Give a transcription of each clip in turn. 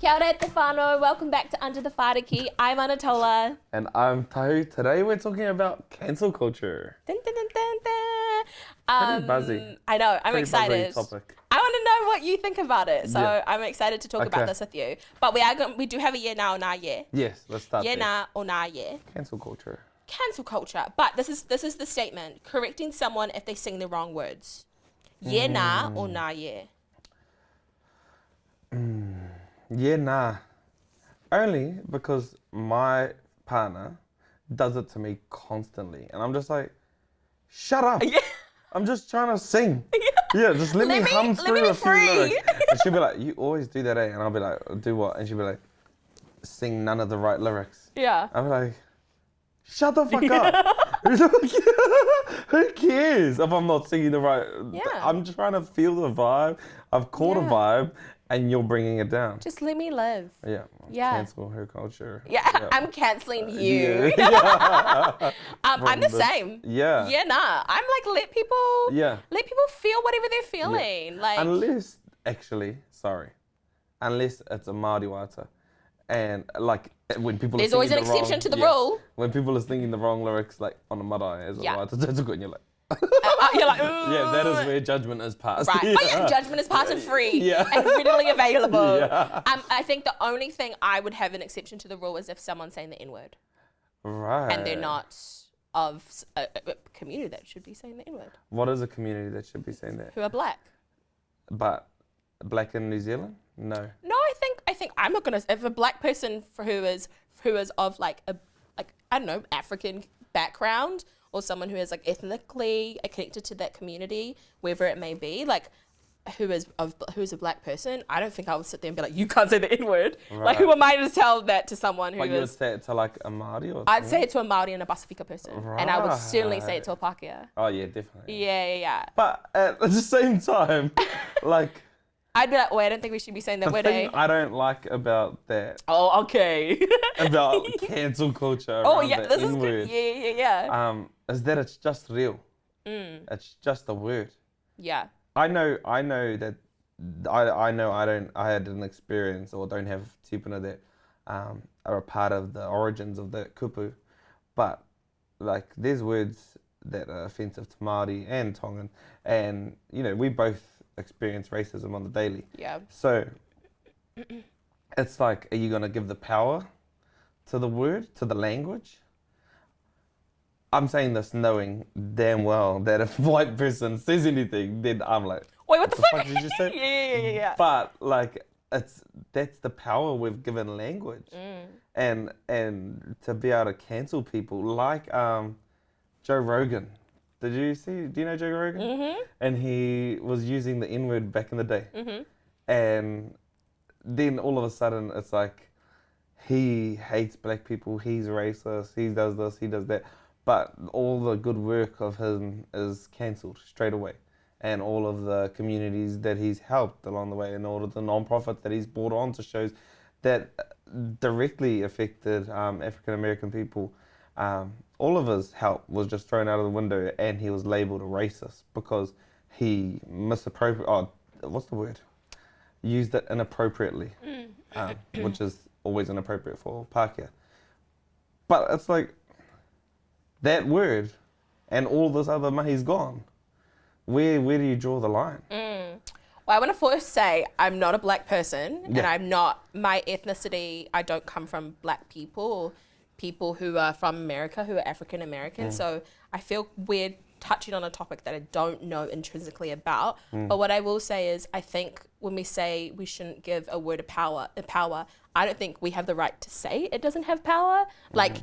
Kia ora te whānau, welcome back to Under the Whāriki. I'm Anatola. And I'm Tahu. Today we're talking about cancel culture. Dun, dun, dun, dun, dun. Pretty buzzy. I know, I'm Pretty excited. buzzy topic. I want to know what you think about it, so Yeah. I'm excited to talk about this with you. But we do have a year now or nā year. Yes, let's start Year there. nā or nā year. Cancel culture. Cancel culture. But this is the statement: correcting someone if they sing the wrong words. Year nā or nā year. Yeah, nah. Only because my partner does it to me constantly. And I'm just like, shut up. Yeah. I'm just trying to sing. Yeah, just let me hum through be a few free. lyrics. And she'll be like, you always do that, eh? And I'll be like, do what? And she'll be like, sing none of the right lyrics. Yeah. I'm like, shut the fuck up. Who cares if I'm not singing the right? Yeah. I'm just trying to feel the vibe. I've caught a vibe and you're bringing it down. Just let me live. Yeah. Yeah. Cancel her culture. Yeah, I'm cancelling you. Yeah. I'm the same. Yeah. Yeah, nah. I'm like, let people feel whatever they're feeling. Like, Unless it's a Māori wata. And like when people there's are always an singing the exception wrong, to the rule. When people are singing the wrong lyrics like on a marae as a wata, that's good and you're like You're like, ooh. yeah, that is where judgment is passed. Right. Oh yeah, judgment is passed and free Yeah. and readily available. Yeah. I think the only thing I would have an exception to the rule is if someone's saying the N-word. Right. And they're not of a community that should be saying the N-word. What is a community that should be saying that? Who are black. But black in New Zealand? No. No, I think I'm not gonna. If a black person who is of like I don't know, African background, or someone who is like ethnically connected to that community, wherever it may be, like who's a black person, I don't think I would sit there and be like, you can't say the N-word. Right. Like, who am I to tell that to someone who But you would is? say it to like a Māori or I'd something? say it to a Māori and a Pasifika person, and I would certainly say it to a Pākehā. Oh yeah, definitely. Yeah. But at the same time, like I'd be like, oh, I don't think we should be saying that the word. thing I don't like about that, Oh, okay. about cancel culture, Oh around yeah, the this is N-word, good. Yeah. is that it's just real. It's just a word. Yeah. I know that I had an experience or don't have tupuna that are a part of the origins of the kupu, but like there's words that are offensive to Māori and Tongan, and you know we both experience racism on the daily. Yeah. So it's like, are you gonna give the power to the word, to the language? I'm saying this knowing damn well that if a white person says anything, then I'm like, Wait, what the fuck? did you say? Yeah. But like, that's the power we've given language, and to be able to cancel people like Joe Rogan. Do you know Joe Rogan? Mm-hmm. And he was using the N-word back in the day, and then all of a sudden it's like he hates black people, he's racist, he does this, he does that, but all the good work of him is cancelled straight away. And all of the communities that he's helped along the way, and all of the non-profits that he's brought on to shows that directly affected African American people, all of his help was just thrown out of the window, and he was labelled a racist because he used it inappropriately, which is always inappropriate for Pākehā. But it's like, that word and all this other mahi's gone. Where do you draw the line? Well, I want to first say I'm not a black person, and I'm not, my ethnicity, I don't come from black people or people who are from America who are African American. So I feel weird touching on a topic that I don't know intrinsically about. But what I will say is, I think when we say we shouldn't give a word a power, I don't think we have the right to say it doesn't have power. Like,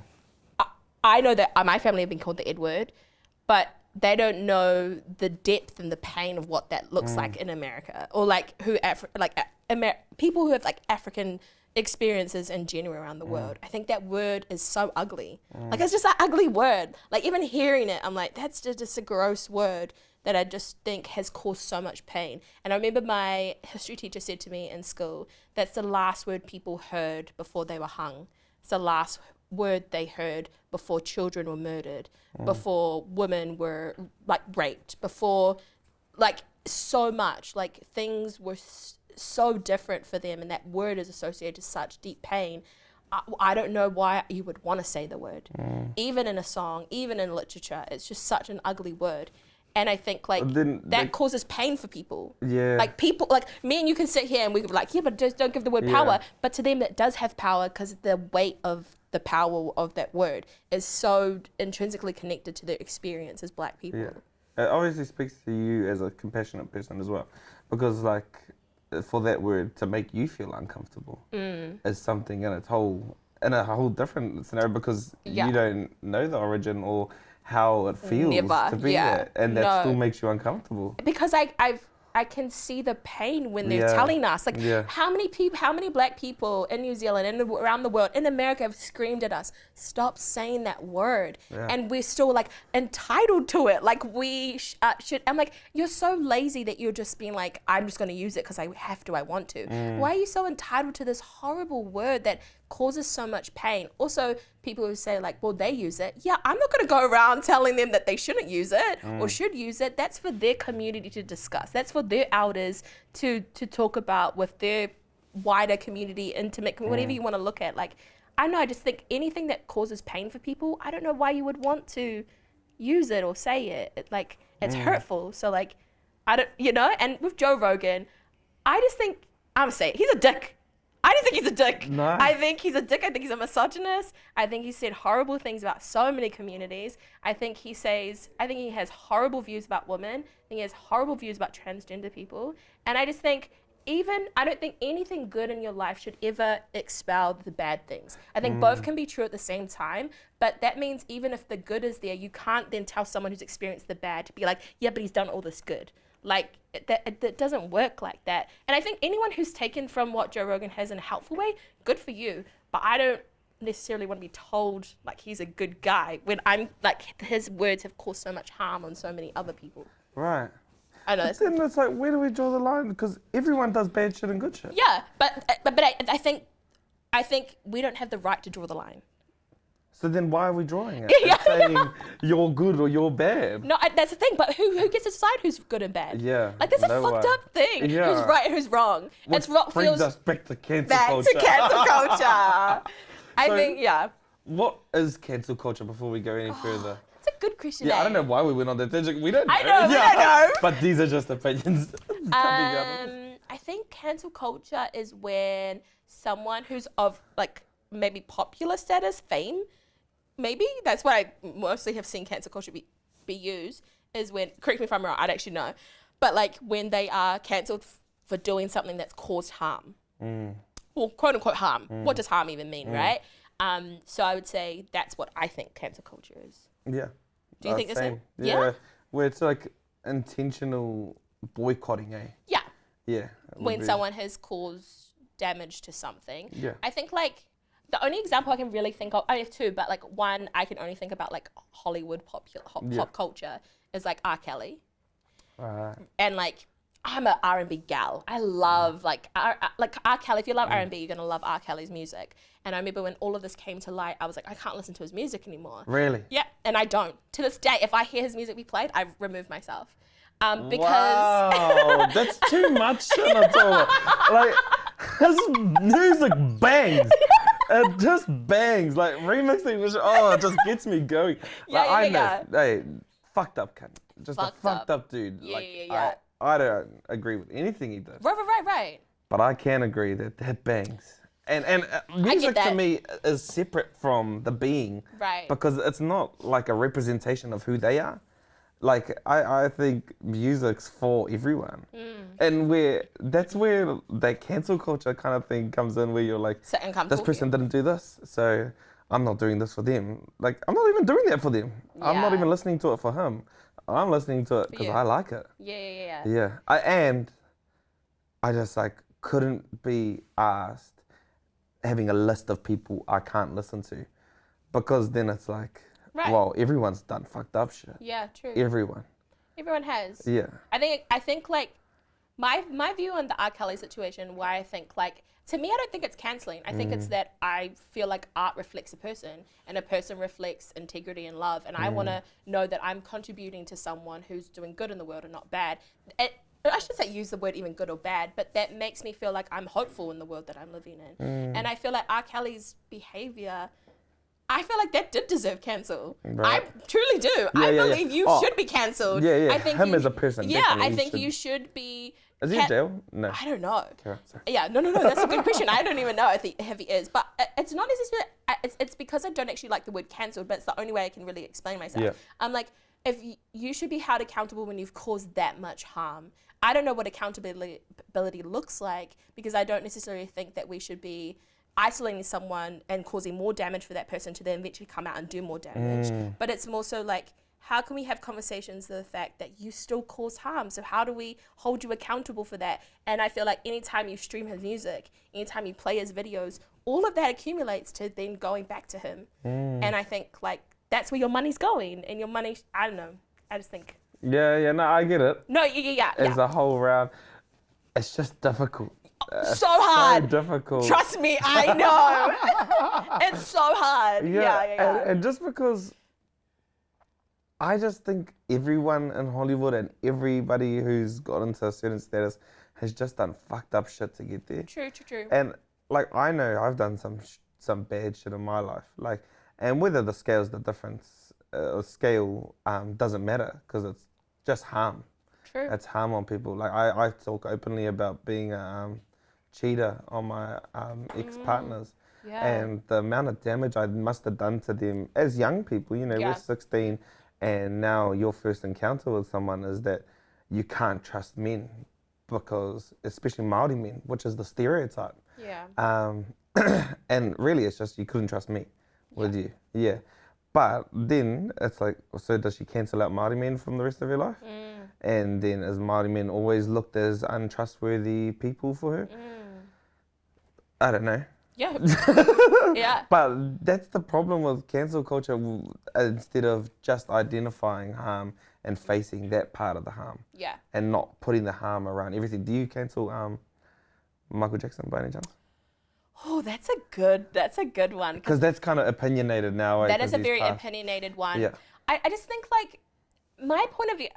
I know that my family have been called the N-word, but they don't know the depth and the pain of what that looks like in America, or like people who have like African experiences in general around the world. I think that word is so ugly. Like, it's just an ugly word. Like, even hearing it, I'm like, that's just a gross word that I just think has caused so much pain. And I remember my history teacher said to me in school, that's the last word people heard before they were hung. It's the last word they heard before children were murdered, before women were like raped, before like so much, like things were so different for them, and that word is associated to such deep pain. I don't know why you would want to say the word, even in a song, even in literature. It's just such an ugly word. And I think that causes pain for people. Yeah. Like people, like me and you can sit here and we could be like, yeah, but just don't give the word power. But to them, it does have power because the weight of the power of that word is so intrinsically connected to their experience as Black people. Yeah. It obviously speaks to you as a compassionate person as well, because like for that word to make you feel uncomfortable is something in a whole different scenario, because you don't know the origin or how it feels to be there, and that still makes you uncomfortable. Because I can see the pain when they're telling us, like how many Black people in New Zealand and around the world, in America, have screamed at us, stop saying that word, and we're still like entitled to it, like we should. I'm like, you're so lazy that you're just being like, I'm just going to use it because I have to, I want to. Why are you so entitled to this horrible word that causes so much pain? Also, people who say like, well, they use it. Yeah, I'm not going to go around telling them that they shouldn't use it or should use it. That's for their community to discuss. That's for their elders to talk about with their wider community, intimate, whatever you want to look at. Like, I don't know, I just think anything that causes pain for people, I don't know why you would want to use it or say it. Like, it's hurtful. So like, I don't, and with Joe Rogan, I just think, I'm going to say it, he's a dick. I don't think he's a dick. No. I think he's a dick. I think he's a misogynist. I think he said horrible things about so many communities. I think he has horrible views about women. I think he has horrible views about transgender people. And I just think I don't think anything good in your life should ever expel the bad things. I think both can be true at the same time, but that means even if the good is there, you can't then tell someone who's experienced the bad to be like, yeah, but he's done all this good. Like, that doesn't work like that. And I think anyone who's taken from what Joe Rogan has in a helpful way, good for you. But I don't necessarily want to be told, like, he's a good guy when I'm, like, his words have caused so much harm on so many other people. Right. I know. But then it's like, where do we draw the line? Because everyone does bad shit and good shit. Yeah, but I think we don't have the right to draw the line. So then why are we drawing it? It's saying you're good or you're bad. No, that's the thing. But who gets to decide who's good and bad? Yeah. Like, that's a fucked up thing. Yeah. Who's right and who's wrong? Which brings us back to cancel culture. Back to cancel culture. I think, What is cancel culture before we go any further? It's a good question. Yeah, I don't know why we went on that tangent. We don't know. I know, we don't know. But these are just opinions. I think cancel culture is when someone who's of, like, maybe popular status, fame, maybe that's what I mostly have seen cancel culture be used, is when, correct me if I'm wrong, I don't actually know, but like when they are cancelled for doing something that's caused harm. Well, quote unquote harm. What does harm even mean, right? So I would say that's what I think cancel culture is. Yeah. Do you think the same? Yeah. Where it's like intentional boycotting, eh? Yeah. Yeah. When someone has caused damage to something. Yeah. I think like, the only example I can really think of, I have two, but like one I can only think about like Hollywood pop culture is like R. Kelly. And like, I'm a R&B gal. I love like R. Kelly. If you love R&B, you're gonna love R. Kelly's music. And I remember when all of this came to light, I was like, I can't listen to his music anymore. Really? Yeah, and I don't. To this day, if I hear his music be played, I remove myself. Because wow, that's too much, Anatola. Like, his music bangs. It just bangs, like remixing, it just gets me going. Like, I know, hey, fucked up cunt, just a fucked up dude. Yeah. I don't agree with anything he does. Right. But I can agree that bangs. And music to me is separate from the being. Right. Because it's not like a representation of who they are. Like, I think music's for everyone. And that's where that cancel culture kind of thing comes in, where you're like, this person didn't do this, so I'm not doing this for them. Like, I'm not even doing that for them. Yeah. I'm not even listening to it for him. I'm listening to it because I like it. Yeah. I just like couldn't be asked having a list of people I can't listen to, because then it's like, well, everyone's done fucked up shit. Yeah, true. Everyone has. Yeah. I think like my view on the R. Kelly situation, why I think like, to me, I don't think it's cancelling. I think it's that I feel like art reflects a person, and a person reflects integrity and love, and I want to know that I'm contributing to someone who's doing good in the world and not bad. I should say use the word even good or bad, but that makes me feel like I'm hopeful in the world that I'm living in. And I feel like R. Kelly's behavior, I feel like that did deserve cancel. Right. I truly do. I believe you should be cancelled. Yeah, yeah. I think Him as a person. Yeah, definitely I think should. you should be. Is he in jail? No. I don't know. Okay, sorry. Yeah, no. That's a good question. I don't even know if he is, but it's not necessarily. It's because I don't actually like the word cancelled, but it's the only way I can really explain myself. Yeah. I'm like, if you should be held accountable when you've caused that much harm. I don't know what accountability looks like, because I don't necessarily think that we should be isolating someone and causing more damage for that person to then eventually come out and do more damage. But it's more so like, how can we have conversations to the fact that you still cause harm? So how do we hold you accountable for that? And I feel like anytime you stream his music, anytime you play his videos, all of that accumulates to then going back to him. And I think like that's where your money's going, and your money, I don't know. I just think. Yeah, no, I get it. No, yeah. It's a whole round. It's just difficult. So hard. So difficult. Trust me, I know. It's so hard. Yeah. And just because I just think everyone in Hollywood and everybody who's got into a certain status has just done fucked up shit to get there. True. And like, I know I've done some bad shit in my life. Like, and whether the scale's the difference, scale doesn't matter, because it's just harm. True. It's harm on people. Like, I talk openly about being a cheater on my ex-partners. Yeah. And the amount of damage I must have done to them as young people, we're 16, and now your first encounter with someone is that you can't trust men, because, especially Māori men, which is the stereotype. Yeah. And really it's just you couldn't trust me with you. Yeah. But then it's like, so does she cancel out Māori men from the rest of her life? And then is Māori men always looked as untrustworthy people for her? I don't know. Yeah. Yeah. But that's the problem with cancel culture. Instead of just identifying harm and facing that part of the harm. Yeah. And not putting the harm around everything. Do you cancel Michael Jackson by any chance? Oh, that's a good one. Because that's kind of opinionated now. That is a very opinionated one. Yeah. I just think like my point of view,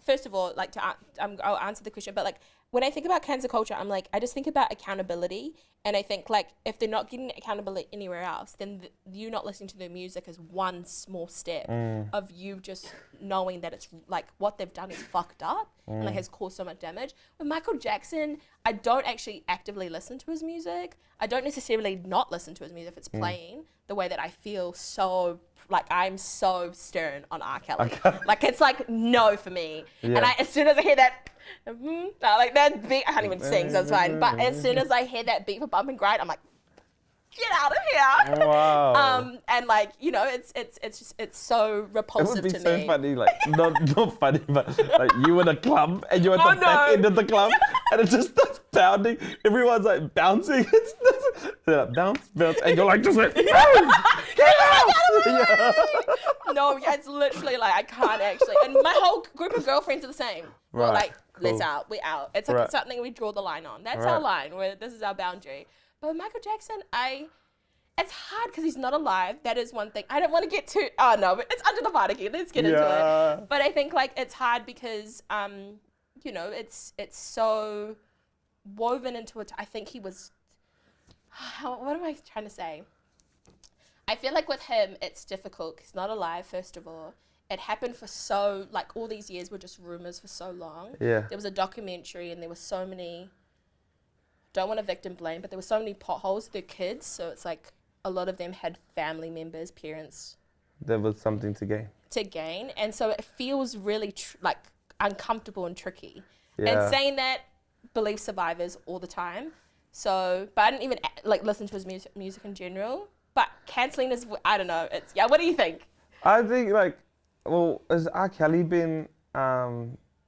first of all, like I'll answer the question, but like when I think about cancel culture, I'm like, I just think about accountability. And I think like if they're not getting accountability anywhere else, then you not listening to their music is one small step of you just knowing that it's like what they've done is fucked up and like has caused so much damage. With Michael Jackson, I don't actually actively listen to his music. I don't necessarily not listen to his music if it's playing the way that I feel so like I'm so stern on R. Kelly. Okay. Like it's like no for me. Yeah. And as soon as I hear that, like that beat, I can't even sing, so it's fine. But as soon as I hear that beat for Bump and Grind, I'm like, get out of here. Wow. And like, you know, it's so repulsive to me. It would be so funny, like not funny, but like you in a club and you're at the back end of the club and it just starts pounding. Everyone's like bouncing. They're like, bounce, and you're like just like, get out! No, it's literally like I can't actually. And my whole group of girlfriends are the same. Right. We're like, cool. let's out, we're out. It's like something we draw the line on. That's our line. This is our boundary. But with Michael Jackson, it's hard because he's not alive. That is one thing. I don't want to get too. Oh no, but it's under the Whāriki. Let's get into it. But I think like it's hard because you know, it's so woven into it. I think he was. What am I trying to say? I feel like with him, it's difficult. He's not alive, first of all. It happened for so, like, all these years were just rumors for so long. Yeah. There was a documentary and there were so many, don't want to victim blame, but there were so many potholes with their kids. So it's like a lot of them had family members, parents. There was something to gain. And so it feels really, like, uncomfortable and tricky. Yeah. And saying that, believe survivors all the time. So, but I didn't even, like, listen to his music in general. But cancelling is, I don't know. It's what do you think? I think like, well, has R. Kelly been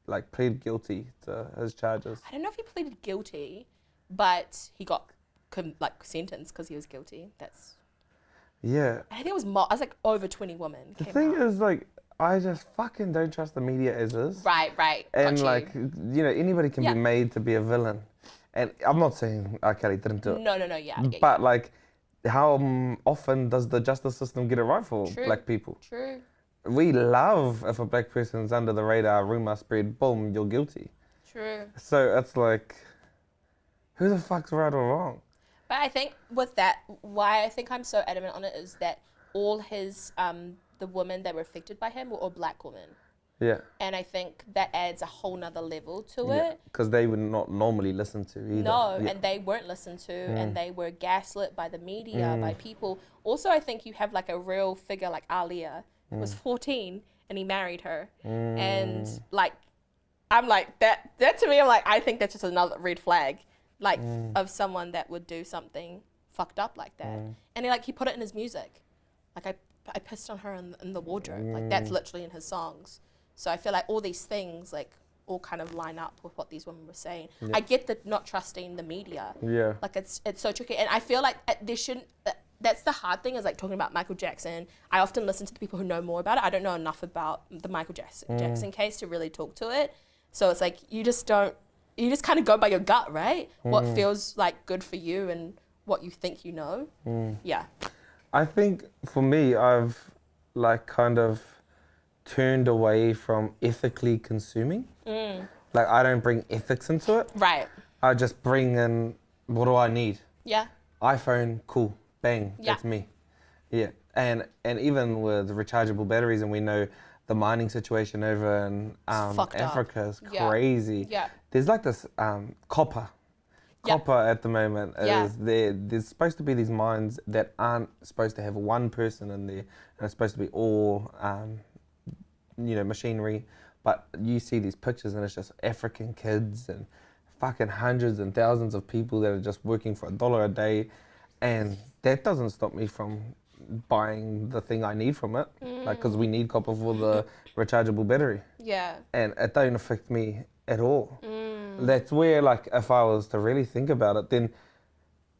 like plead guilty to his charges? I don't know if he pleaded guilty, but he got sentenced because he was guilty. That's. Yeah. I think it was I was like over 20 women. The thing is like, I just fucking don't trust the media as is. Right. And like, you know, anybody can be made to be a villain, and I'm not saying R. Kelly didn't do it. No, yeah. But like. How often does the justice system get it right for black people? True. We love if a black person's under the radar, rumour spread, boom, you're guilty. True. So it's like, who the fuck's right or wrong? But I think with that, why I think I'm so adamant on it is that all his, the women that were affected by him were all black women. Yeah. And I think that adds a whole nother level to Yeah. it. Because they would not normally listen to either. No, Yeah. and they weren't listened to, and they were gaslit by the media, by people. Also, I think you have like a real figure like Aaliyah, who was 14, and he married her. And like, I'm like, that to me, I'm like, I think that's just another red flag, like, of someone that would do something fucked up like that. And he put it in his music. Like, I pissed on her in the wardrobe. Like, that's literally in his songs. So I feel like all these things, like, all kind of line up with what these women were saying. Yeah. I get the not trusting the media. Yeah. Like, it's so tricky. And I feel like there shouldn't... That's the hard thing, is like talking about Michael Jackson. I often listen to the people who know more about it. I don't know enough about the Michael Jackson case to really talk to it. So it's like, you just kind of go by your gut, right? What feels like good for you and what you think you know. Yeah. I think for me, I've like kind of turned away from ethically consuming. Like, I don't bring ethics into it. Right. I just bring in, what do I need? Yeah. iPhone, cool, bang, that's me. Yeah, and even with rechargeable batteries, and we know the mining situation over in Africa is crazy. Yeah. There's like this copper at the moment. There's supposed to be these mines that aren't supposed to have one person in there, and it's supposed to be all machinery. But you see these pictures and it's just African kids and fucking hundreds and thousands of people that are just working for $1 a day, and that doesn't stop me from buying the thing I need from it, like, because we need copper for the rechargeable battery. Yeah. And it don't affect me at all. That's where, like, if I was to really think about it, then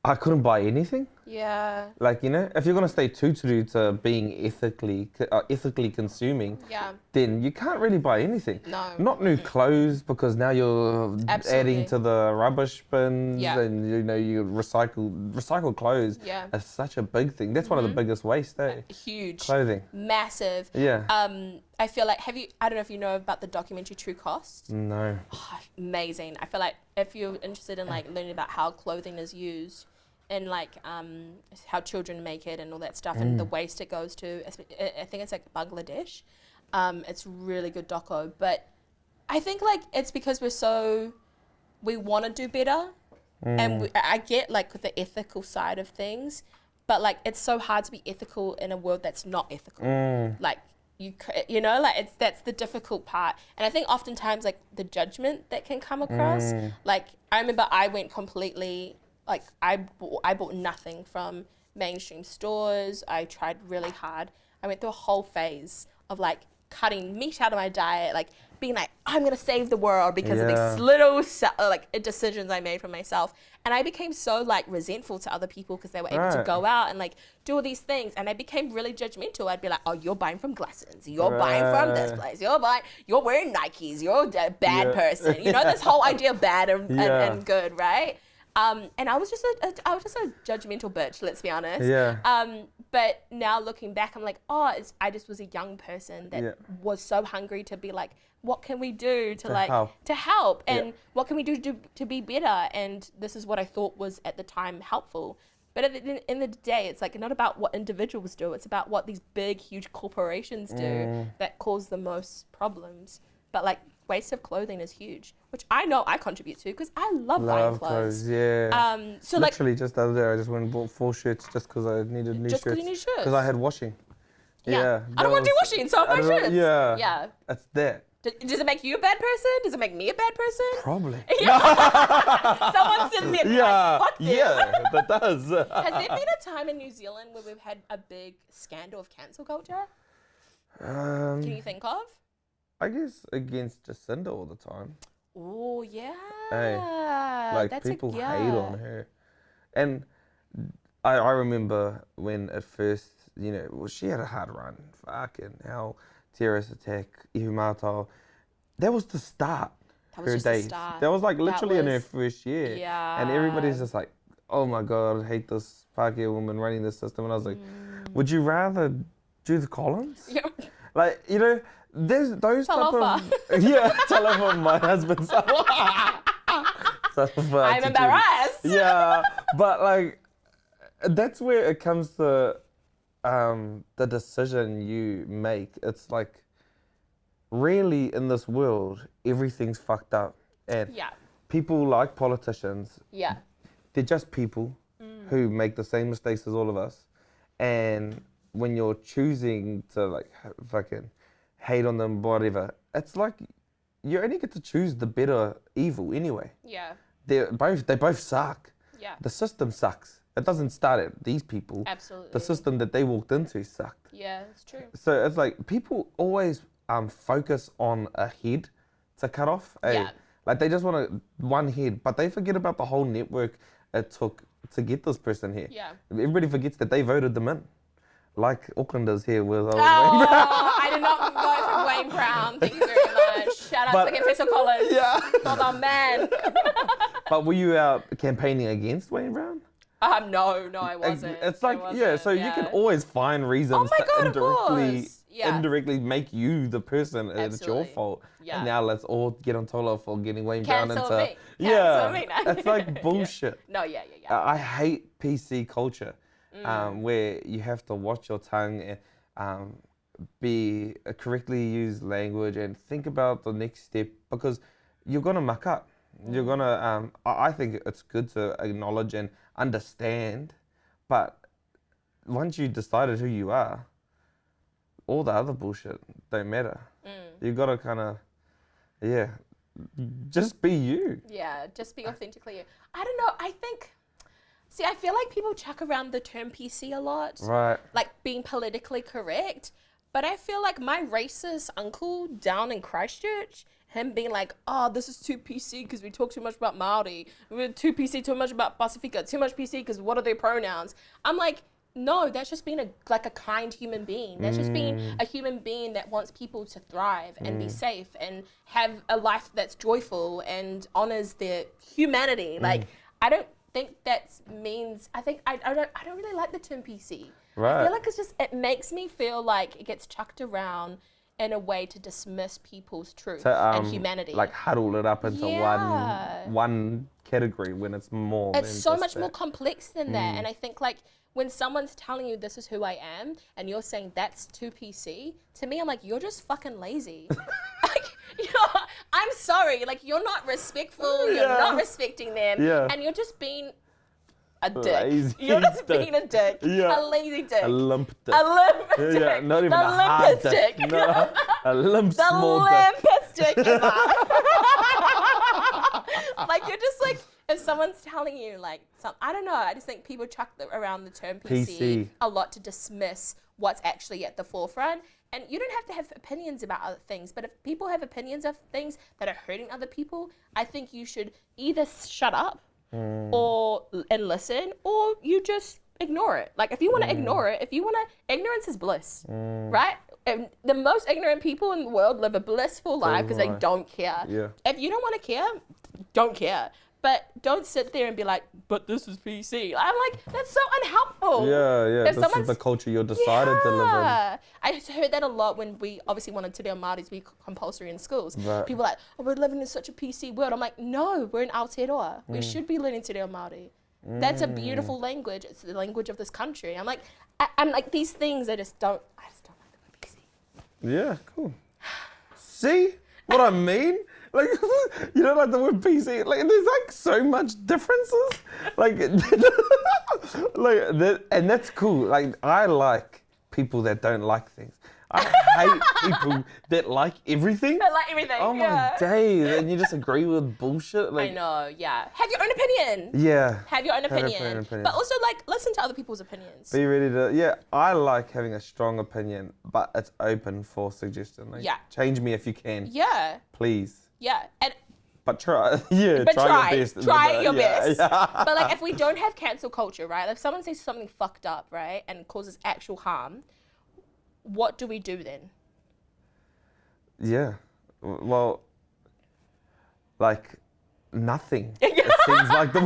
I couldn't buy anything. Yeah. Like, if you're going to stay true to being ethically consuming, then you can't really buy anything. No. Not new clothes, because now you're adding to the rubbish bins, and, you recycle clothes. Yeah. It's such a big thing. That's one of the biggest wastes, eh? Huge. Clothing. Massive. Yeah. I feel like, I don't know if you know about the documentary True Cost? No. Oh, amazing. I feel like if you're interested in like learning about how clothing is used, and like how children make it and all that stuff, and the waste it goes to, I think it's like Bangladesh. It's really good doco, but I think like it's because we want to do better, and I get like the ethical side of things, but like it's so hard to be ethical in a world that's not ethical. Like that's the difficult part. And I think oftentimes like the judgment that can come across, like I remember I went completely, like I bought nothing from mainstream stores. I tried really hard. I went through a whole phase of like cutting meat out of my diet, like being like, I'm gonna save the world because of these little decisions I made for myself. And I became so like resentful to other people because they were able to go out and like do all these things. And I became really judgmental. I'd be like, oh, you're buying from Glassons, you're buying from this place, you're wearing Nikes, you're a bad person. This whole idea of bad and good, right? And I was just a judgmental bitch, let's be honest. Yeah. But now looking back, I'm like, I just was a young person that was so hungry to be like, what can we do to help? And what can we do to be better? And this is what I thought was at the time helpful. But at the end of the day, it's like not about what individuals do. It's about what these big, huge corporations do that cause the most problems. But like, waste of clothing is huge, which I know I contribute to because I love buying clothes. Yeah. So literally just the other day, I just went and bought 4 shirts just because I needed new shirts. Just because you need shirts? Because I had washing. Yeah. I don't want to do washing, so I buy shirts. Yeah. Yeah. That's that. Does it make you a bad person? Does it make me a bad person? Probably. Someone's sitting there being like, fuck them. Yeah, that does. Has there been a time in New Zealand where we've had a big scandal of cancel culture? Can you think of? I guess against Jacinda all the time. Oh, yeah. Hey, like people hate on her. And I remember when at first, she had a hard run. Fucking hell. Terrorist attack, Ihumātao. That was the start. That was just the start. That was like literally in her first year. Yeah. And everybody's just like, oh my God, I hate this Pākehā woman running this system. And I was like, would you rather do the Collins? Yep. Like, there's those type Talofa. of Talofa, my husband's I'm embarrassed. Yeah, but like that's where it comes to the decision you make. It's like really in this world everything's fucked up, and people like politicians. Yeah, they're just people who make the same mistakes as all of us, and when you're choosing to like fucking hate on them, whatever, it's like you only get to choose the better evil anyway. Yeah. They both suck. Yeah. The system sucks. It doesn't start at these people. Absolutely. The system that they walked into sucked. Yeah, it's true. So it's like people always focus on a head to cut off. Like they just want one head, but they forget about the whole network it took to get this person here. Yeah. Everybody forgets that they voted them in. Like Aucklanders here with Wayne Brown. I did not vote for Wayne Brown. Thank you very much. Shout out to Professor Hollis. Yeah. Well done, man. But were you out campaigning against Wayne Brown? No, I wasn't. It's like, so you can always find reasons to indirectly make you the person. It's your fault. Yeah. And now let's all get on Tola for getting Wayne Brown into... Cancel me. It's like bullshit. No, yeah. I hate PC culture. Where you have to watch your tongue and be correctly use language and think about the next step, because you're gonna muck up. You're gonna. I think it's good to acknowledge and understand, but once you decided who you are, all the other bullshit don't matter. You gotta kind of, just be you. Yeah, just be authentically you. I don't know. See, I feel like people chuck around the term PC a lot. Right. Like being politically correct. But I feel like my racist uncle down in Christchurch, him being like, oh, this is too PC because we talk too much about Māori. We're too PC, too much about Pasifika. Too much PC because what are their pronouns? I'm like, no, that's just being a kind human being. That's just being a human being that wants people to thrive and be safe and have a life that's joyful and honors their humanity. Like, I don't think that means, I don't really like the term PC. Right. I feel like it makes me feel like it gets chucked around in a way to dismiss people's truth and humanity. Like huddle it up into one category when it's more. It's so much more complex than that. And I think like when someone's telling you this is who I am and you're saying that's too PC, to me I'm like, you're just fucking lazy. I'm sorry, like you're not respectful, you're not respecting them, and you're just being a dick. You're just being a dick. A lazy dick. A limp dick. A limp dick. Yeah, not even a hard dick. No, a limp small dick. The limpest dick ever. Like you're just like, if someone's telling you like, I don't know, I just think people chuck around the term PC a lot to dismiss what's actually at the forefront. And you don't have to have opinions about other things, but if people have opinions of things that are hurting other people, I think you should either shut up and listen, or you just ignore it. Like if you want to ignore it, ignorance is bliss, right? And the most ignorant people in the world live a blissful life because they don't care. Yeah. If you don't want to care, don't care. But don't sit there and be like, but this is PC. I'm like, that's so unhelpful. Yeah. This is the culture you decided to live in. I heard that a lot when we obviously wanted Te Reo Māori to be compulsory in schools. Right. People are like, oh, we're living in such a PC world. I'm like, no, we're in Aotearoa. We should be learning Te Reo Māori. That's a beautiful language. It's the language of this country. I'm like, these things I just don't like the word PC. Yeah, cool. See what I mean? Like, you don't like the word PC. Like, there's like so much differences. Like, and that's cool. Like, I like people that don't like things. I hate people that like everything. I like everything. Oh my days, and you just agree with bullshit. Like, I know, yeah. Have your own opinion. Yeah. Have your own opinion. But also, like, listen to other people's opinions. Be ready to. Yeah, I like having a strong opinion, but it's open for suggestion. Like, change me if you can. Yeah. Please. Yeah. But try. Yeah. But try your best. Try your best. Yeah. But like, if we don't have cancel culture, right? If someone says something fucked up, right, and causes actual harm, what do we do then? Yeah. Well, like nothing. It seems like the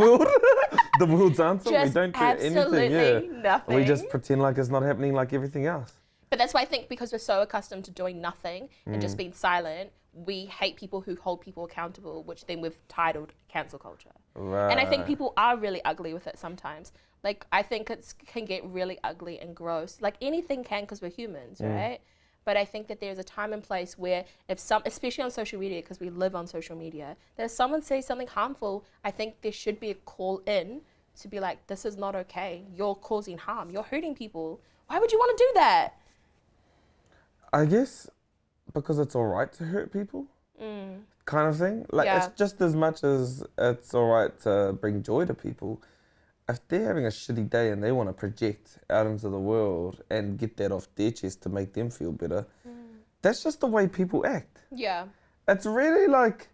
world's answer. Just we don't do absolutely anything. Yeah. Nothing. We just pretend like it's not happening like everything else. But that's why I think because we're so accustomed to doing nothing and just being silent, we hate people who hold people accountable, which then we've titled cancel culture. Right. And I think people are really ugly with it sometimes. Like, I think it can get really ugly and gross. Like, anything can because we're humans, right? But I think that there's a time and place where if especially on social media, because we live on social media, that if someone says something harmful, I think there should be a call in to be like, this is not okay. You're causing harm. You're hurting people. Why would you want to do that? I guess because it's all right to hurt people, kind of thing. Like, it's just as much as it's all right to bring joy to people. If they're having a shitty day and they want to project out into the world and get that off their chest to make them feel better, that's just the way people act. Yeah. It's really like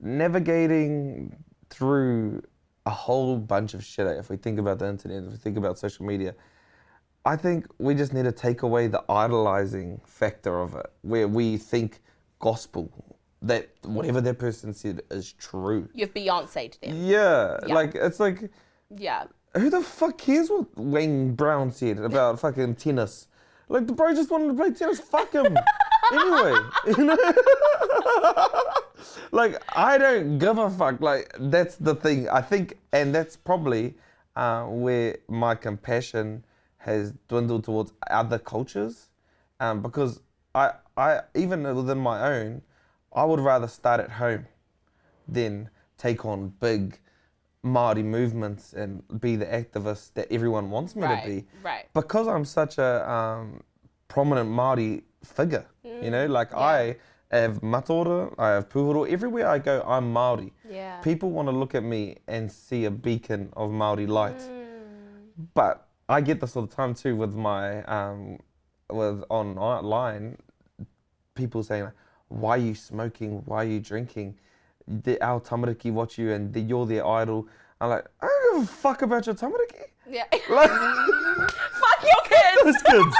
navigating through a whole bunch of shit. If we think about the internet, if we think about social media, I think we just need to take away the idolizing factor of it, where we think gospel, that whatever that person said is true. You've Beyonce'd them. Yeah, like, it's like, yeah. Who the fuck cares what Wayne Brown said about fucking tennis? Like, the bro just wanted to play tennis, fuck him. Anyway, you know? Like, I don't give a fuck. Like, that's the thing. I think, and that's probably where my compassion has dwindled towards other cultures, because I even within my own, I would rather start at home than take on big Māori movements and be the activist that everyone wants me to be. Right. Because I'm such a prominent Māori figure, you know, like I have mataora, I have puhoro, everywhere I go, I'm Māori. Yeah. People want to look at me and see a beacon of Māori light. But I get this all the time too with my, with online, people saying, why are you smoking? Why are you drinking? Our tamariki watch you and you're their idol. I'm like, I don't give a fuck about your tamariki. Yeah. Like, fuck your kids. those kids.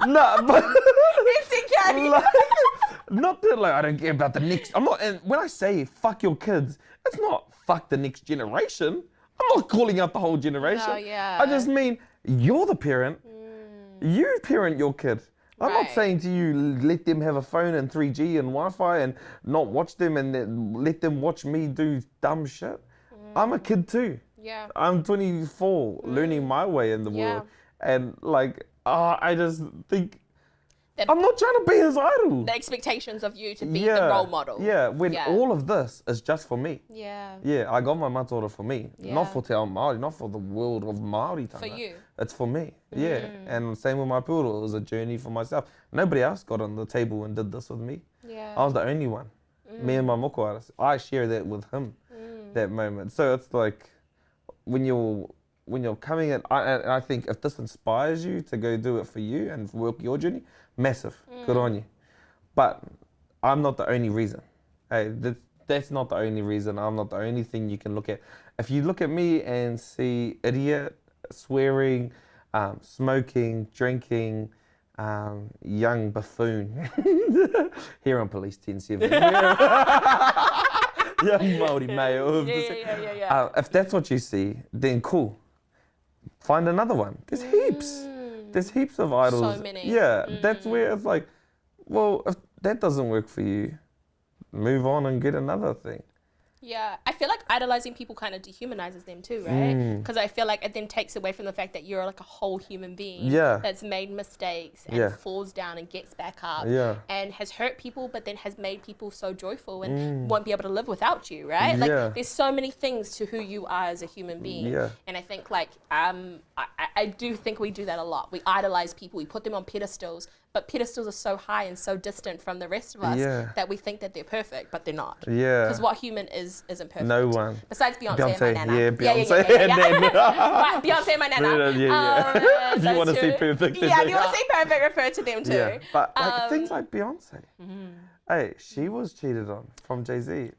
Nah, but like, not that like I don't care about the next. I'm not. And when I say fuck your kids, it's not fuck the next generation. I'm not calling out the whole generation. No, yeah. I just mean you're the parent. You parent your kid. I'm not saying to you, let them have a phone and 3G and Wi-Fi and not watch them and then let them watch me do dumb shit. I'm a kid too. Yeah. I'm 24, learning my way in the world. And like, I just think, I'm not trying to be his idol. The expectations of you to be the role model. Yeah, when all of this is just for me. Yeah. Yeah, I got my mataora for me. Not for Te Ao Māori, not for the world of Māori tanga. For you. It's for me, yeah. And same with my poodle, it was a journey for myself. Nobody else got on the table and did this with me. Yeah. I was the only one. Me and my moko artist. I share that with him, that moment. So it's like, when you're coming in, I think if this inspires you to go do it for you and work your journey, massive, good on you. But I'm not the only reason. Hey, that's not the only reason. I'm not the only thing you can look at. If you look at me and see idiot, swearing, smoking, drinking, young buffoon, here on Police 10-7. Young Māori male. If that's what you see, then cool. Find another one. There's heaps. There's heaps of idols. So many. Yeah, that's where it's like, well, if that doesn't work for you, move on and get another thing. Yeah, I feel like idolizing people kind of dehumanizes them too, right? Because I feel like it then takes away from the fact that you're like a whole human being that's made mistakes and falls down and gets back up and has hurt people, but then has made people so joyful and won't be able to live without you, right? Like, there's so many things to who you are as a human being. And I think like, I do think we do that a lot. We idolize people, we put them on pedestals, but pedestals are so high and so distant from the rest of us that we think that they're perfect, but they're not. Yeah. Because what human isn't perfect. No one. Besides Beyonce and my nana. Yeah, Beyonce and nana. Beyonce and my nana. If you want to see perfect. Yeah, if you want to see perfect, refer to them too. Yeah. But like, things like Beyonce. Hey, she was cheated on from Jay-Z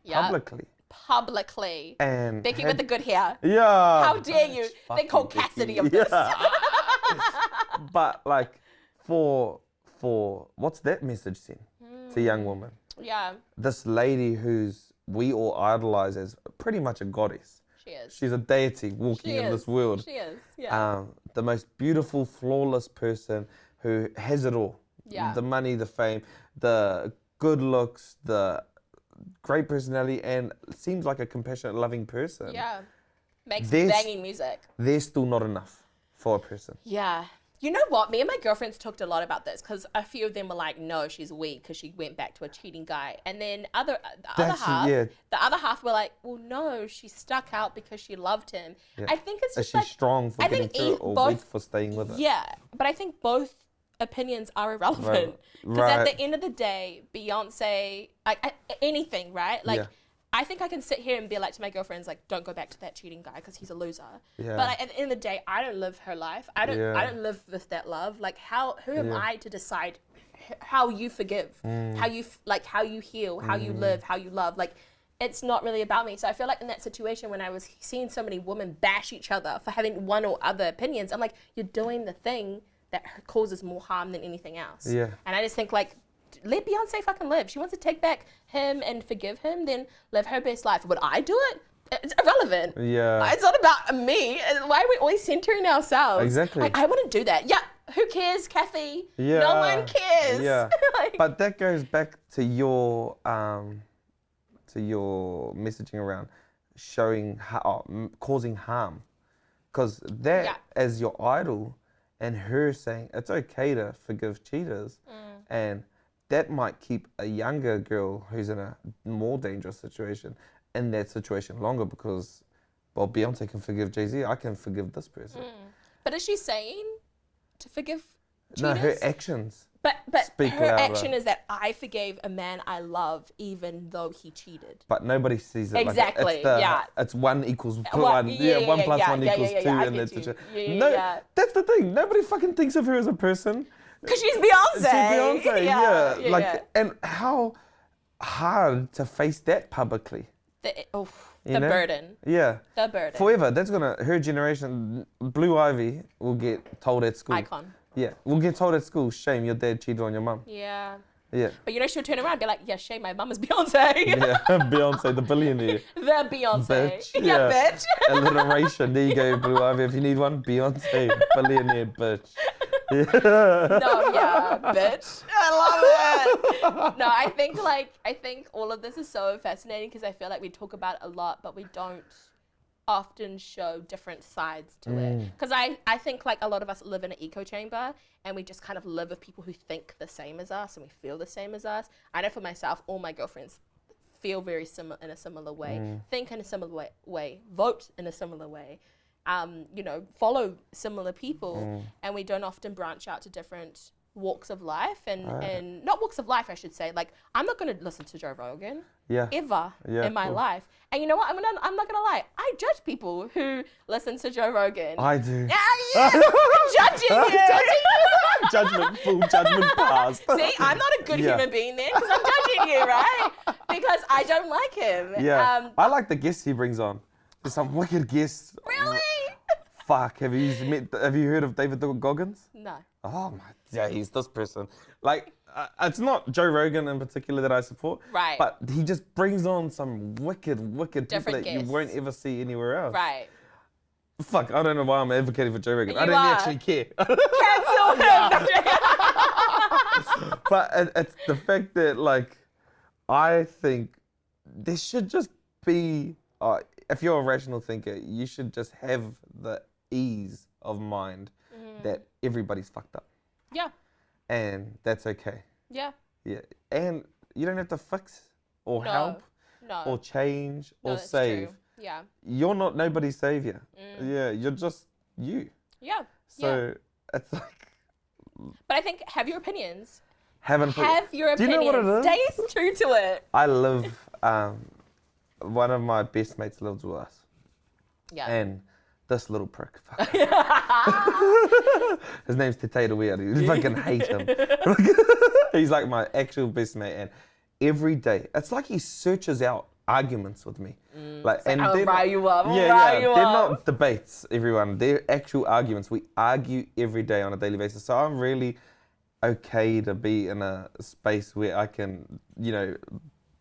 publicly. And Becky with the good hair. Yeah. How dare you? They call Cassidy of this. But like, for what's that message sent to young women? Yeah. This lady who's we all idolize as pretty much a goddess. She is. She's a deity walking in this world. She is. Yeah. The most beautiful, flawless person who has it all. Yeah. The money, the fame, the good looks, the great personality, and seems like a compassionate, loving person. Yeah. Makes banging music. They're still not enough for a person. Yeah. You know what? Me and my girlfriends talked a lot about this because a few of them were like, no, she's weak because she went back to a cheating guy. And then the other half were like, well, no, she stuck out because she loved him. Yeah. I think it's Is just she strong for getting through it or weak for staying with it? Yeah, but I think both opinions are irrelevant. Because at the end of the day, Beyonce, like anything, right? Like, I think I can sit here and be like to my girlfriends, like, don't go back to that cheating guy because he's a loser. Yeah. But at the end of the day, I don't live her life. I don't live with that love. Like, who am I to decide how you forgive, how you heal, how you live, how you love? Like, it's not really about me. So I feel like in that situation when I was seeing so many women bash each other for having one or other opinions, I'm like, you're doing the thing that causes more harm than anything else. Yeah. And I just think, like, let Beyonce fucking live. She wants to take back him and forgive him, then live her best life. Would I do it? It's irrelevant. Yeah. It's not about me. Why are we always centering ourselves? Exactly. Like, I want to do that. Yeah. Who cares, Kathy? Yeah. No one cares. Yeah. Like, but that goes back to your messaging around causing harm. Because that as your idol and her saying it's okay to forgive cheaters and that might keep a younger girl who's in a more dangerous situation in that situation longer because, well, Beyonce can forgive Jay-Z, I can forgive this person. But is she saying to forgive cheaters? No, her actions. But her action is that I forgave a man I love even though he cheated. But nobody sees it exactly. It's 1 equals 1. 1 plus 1 equals 2 in that situation. That's the thing. Nobody fucking thinks of her as a person. Because she's Beyonce. She's Beyonce, and how hard to face that publicly. The burden. Yeah. The burden. Forever. That's her generation, Blue Ivy will get told at school. Icon. Yeah. We'll get told at school, shame, your dad cheated on your mum. Yeah. Yeah. But she'll turn around and be like, yeah, shame, my mum is Beyonce. Yeah, Beyonce, the billionaire. The Beyonce. Bitch. Yeah, bitch. Alliteration. There you go, Blue Ivy. If you need one, Beyonce, billionaire, bitch. Yeah. No, yeah, bitch. I love it. No, I think all of this is so fascinating because I feel like we talk about it a lot, but we don't often show different sides to it. Because I think like a lot of us live in an echo chamber and we just kind of live with people who think the same as us and we feel the same as us. I know for myself, all my girlfriends feel very similar in a similar way, think in a similar way, vote in a similar way. Follow similar people, and we don't often branch out to different walks of life and not walks of life, I should say. Like, I'm not going to listen to Joe Rogan ever in my life. And you know what? I'm not going to lie. I judge people who listen to Joe Rogan. I do. Yeah. Judging you. Full judgment passed. See, I'm not a good human being then because I'm judging you, right? Because I don't like him. Yeah. I like the guests he brings on. There's some wicked guests. Really? Fuck, have you heard of David Goggins? No. Oh my, yeah, he's this person. Like, it's not Joe Rogan in particular that I support. Right. But he just brings on some wicked different people that guests. you won't ever see anywhere else. Right. Fuck, I don't know why I'm advocating for Joe Rogan. I don't actually care. Cancel him. But it's the fact that, like, I think there should just be, if you're a rational thinker, you should just have the ease of mind that everybody's fucked up. Yeah. And that's okay. Yeah. Yeah. And you don't have to fix or help or change or save. True. Yeah. You're not nobody's savior. Yeah, you're just you. Yeah. So it's like. But I think have your opinions. Have your opinions. Do you know what it is? Stay true to it. I live. One of my best mates lives with us. Yeah. And this little prick. His name's Te Weird. I fucking hate him. He's like my actual best mate, and every day it's like he searches out arguments with me. I'll rile you up. They're not debates, everyone. They're actual arguments. We argue every day on a daily basis. So I'm really okay to be in a space where I can,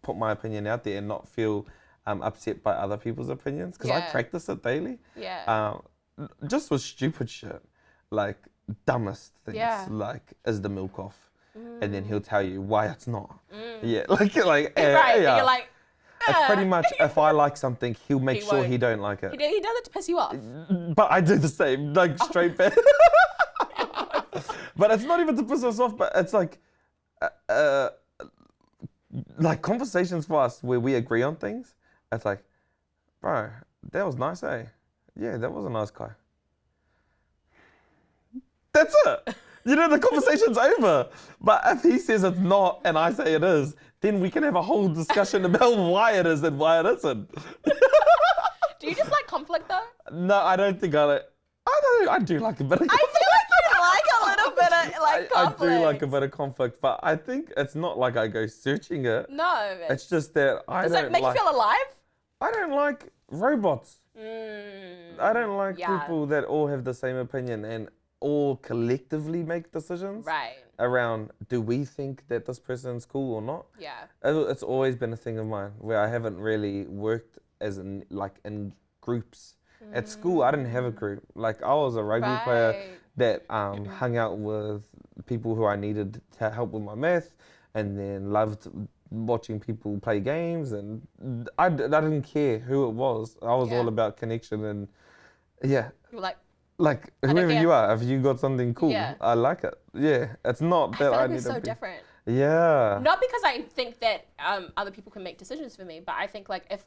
put my opinion out there and not feel upset by other people's opinions because I practice it daily. Yeah. Just with stupid shit. Like dumbest things, like, is the milk off? And then he'll tell you why it's not. Yeah, like, right, yeah. and you're like, It's pretty much, if I like something, he'll make sure he don't like it. He does it to piss you off. But I do the same, like, straight back. But it's not even to piss us off, but it's like conversations for us where we agree on things. It's like, bro, that was nice, eh? Yeah, that was a nice guy. That's it. You know, the conversation's over. But if he says it's not and I say it is, then we can have a whole discussion about why it is and why it isn't. Do you just like conflict though? No, I don't think I do like a bit of conflict. I feel like you like a little bit of like conflict. I do like a bit of conflict, but I think it's not like I go searching it. No. It's just that I does don't it make you feel alive? I don't like robots. I don't like people that all have the same opinion and all collectively make decisions around, do we think that this person's cool or not? Yeah. It's always been a thing of mine where I haven't really worked as in groups. At school, I didn't have a group. Like, I was a rugby player that hung out with people who I needed to help with my math, and then loved watching people play games, and I didn't care who it was. I was all about connection, and you were like whoever you are, if you got something cool, I like it. Yeah, it's not that I need to be. We're so different. Yeah. Not because I think that other people can make decisions for me, but I think like if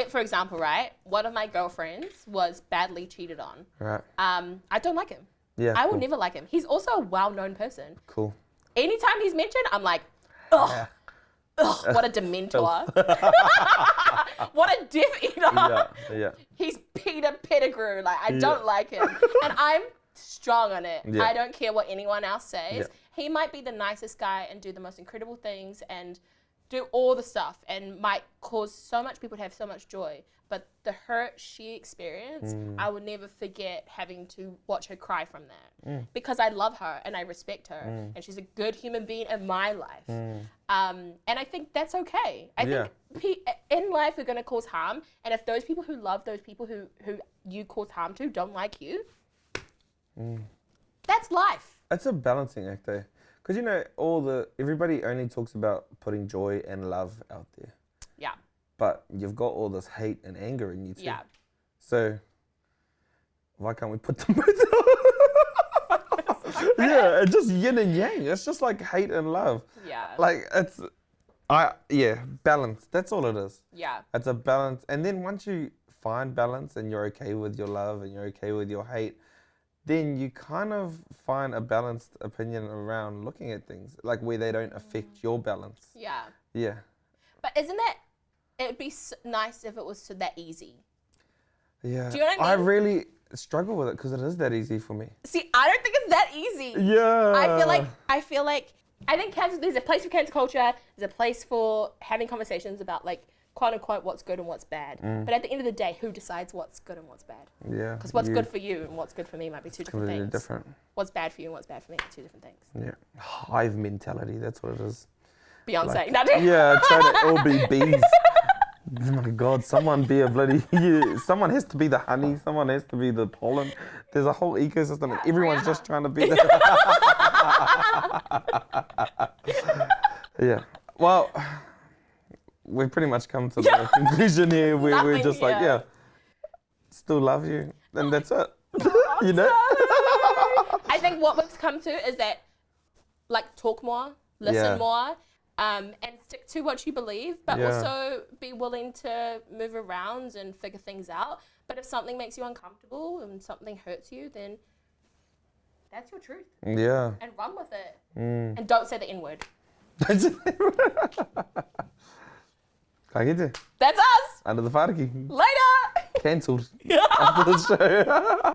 for example, right, one of my girlfriends was badly cheated on. Right. I don't like him. Yeah. I will never like him. He's also a well-known person. Cool. Anytime he's mentioned, I'm like, ugh. Yeah. Ugh, what a dementor. What a Death Eater. Yeah. He's Peter Pettigrew. Like, I don't like him. And I'm strong on it. I don't care what anyone else says. He might be the nicest guy and do the most incredible things and do all the stuff and might cause so much people to have so much joy. But the hurt she experienced, I will never forget having to watch her cry from that. Because I love her and I respect her. And she's a good human being in my life. And I think that's okay. I think in life we're going to cause harm. And if those people who love those people who you cause harm to don't like you, that's life. It's a balancing act, though. Because, you know, everybody only talks about putting joy and love out there. Yeah. But you've got all this hate and anger in you too. Yeah. So why can't we put them both out? Yeah, it's just yin and yang. It's just like hate and love. Yeah. Like balance. That's all it is. Yeah. It's a balance. And then once you find balance and you're okay with your love and you're okay with your hate, then you kind of find a balanced opinion around looking at things, like where they don't affect your balance. Yeah. Yeah. But isn't that, it would be nice if it was that easy. Yeah. Do you know what I mean? I really struggle with it because it is that easy for me. See, I don't think it's that easy. Yeah. I feel like there's a place for cancel culture. There's a place for having conversations about like, quote unquote, what's good and what's bad. But at the end of the day, who decides what's good and what's bad? Yeah. Because what's good for you and what's good for me might be two different things. Different. What's bad for you and what's bad for me are two different things. Yeah. Hive mentality, that's what it is. Beyonce. Try to all be bees. Oh my God, someone be a bloody... someone has to be the honey, someone has to be the pollen. There's a whole ecosystem and everyone's just trying to be the... Yeah. Well, we've pretty much come to the conclusion here where we're just like, still love you, and that's it. You know? I think what we've come to is that, like, talk more, listen more, and stick to what you believe, but also be willing to move around and figure things out. But if something makes you uncomfortable and something hurts you, then that's your truth. Yeah. And run with it. And don't say the N-word. That's us. Under the Whāriki. Later. Cancelled after the show.